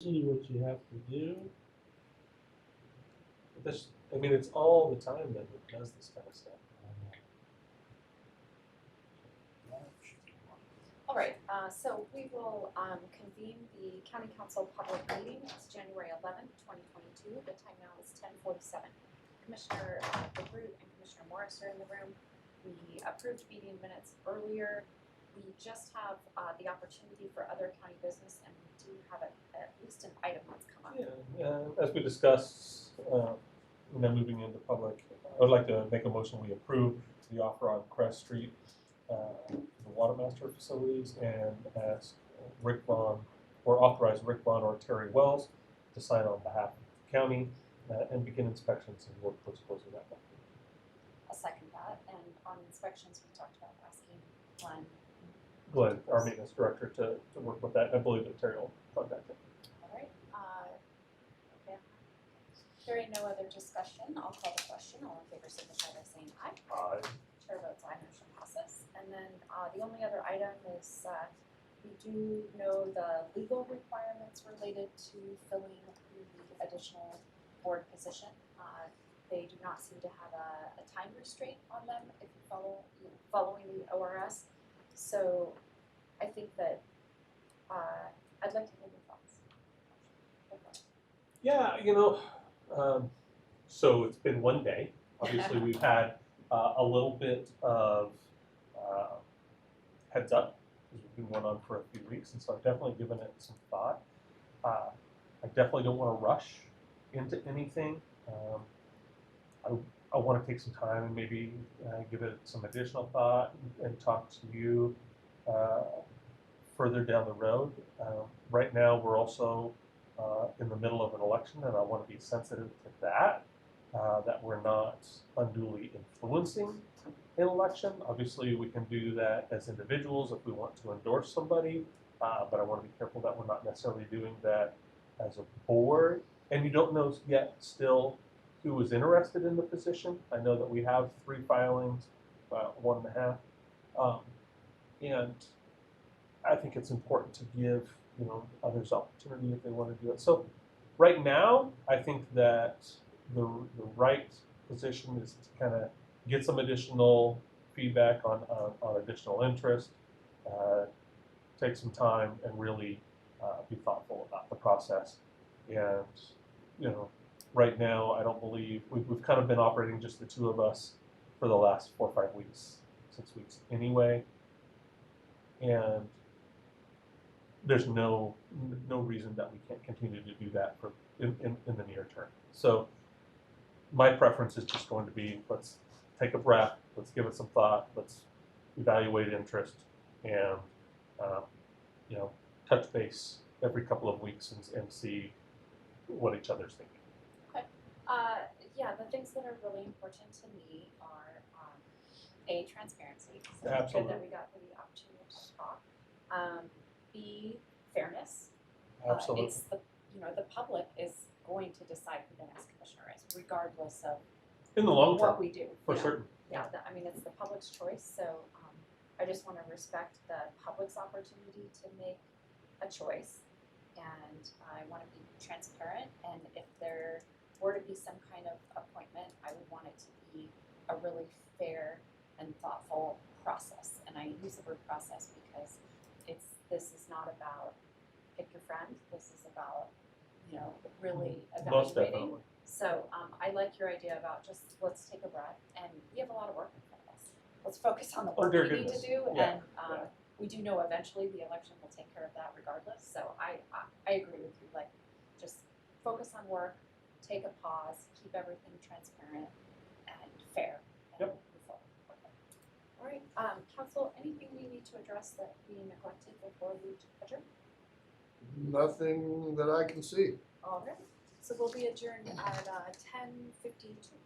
see what you have to do. But this, I mean, it's all the time that it does this kind of stuff. All right, so we will convene the County Council public meeting. It's January 11th, 2022. The time now is 10:47. Commissioner DeGroot and Commissioner Morris are in the room. We approved meeting minutes earlier. We just have the opportunity for other county business, and we do have at least an item that's come up. Yeah, as we discussed, moving into public, I would like to make a motion we approve the offer on Crest Street, the Watermaster facilities, and ask Rick Vaughn, or authorize Rick Vaughn or Terry Wells to sign on behalf of the county and begin inspections and work towards closing that one. I'll second that. And on inspections, we talked about asking Glenn, our maintenance director, to work with that. I believe that Terry will contact him. All right. Okay. Hearing no other discussion, I'll call the question. All in favor signify by saying aye. Aye. Chair votes aye, motion passes. And then the only other item is we do know the legal requirements related to filling the additional board position. They do not seem to have a time restraint on them if you following the ORS. So I think that I'd like to hear your thoughts. Yeah, so it's been one day. Obviously, we've had a little bit of heads up because we've been going on for a few weeks, and so I've definitely given it some thought. I definitely don't want to rush into anything. I want to take some time and maybe give it some additional thought and talk to you further down the road. Right now, we're also in the middle of an election, and I want to be sensitive to that, that we're not unduly influencing an election. Obviously, we can do that as individuals if we want to endorse somebody, but I want to be careful that we're not necessarily doing that as a board. And you don't know yet still who is interested in the position. I know that we have 3 filings, 1.5, and I think it's important to give others opportunity if they want to do it. So right now, I think that the right position is to kind of get some additional feedback on additional interest, take some time and really be thoughtful about the process. And right now, I don't believe we've kind of been operating just the 2 of us for the last 4 or 5 weeks, 6 weeks anyway, and there's no reason that we can't continue to do that for in the near term. So my preference is just going to be, let's take a breath, let's give it some thought, let's evaluate interest, and touch base every couple of weeks and see what each other's thinking. Okay. Yeah, the things that are really important to me are transparency. So it's good that we got the opportunity to talk. B, fairness. Absolutely. It's the public is going to decide who the next commissioner is, regardless of in the long term, what we do. For certain. Yeah, it's the public's choice. So I just want to respect the public's opportunity to make a choice, and I want to be transparent. And if there were to be some kind of appointment, I would want it to be a really fair and thoughtful process. And I use the word process because this is not about pick your friend. This is about really evaluating. Most definitely. So I like your idea about just let's take a breath, and we have a lot of work in front of us. Let's focus on the work we need to do, and we do know eventually the election will take care of that regardless. So I agree with you. Like, just focus on work, take a pause, keep everything transparent and fair. And move forward. Okay. All right, Council, anything we need to address that we neglected before we adjourn? Nothing that I can see. All right. So we'll be adjourned at 10:52.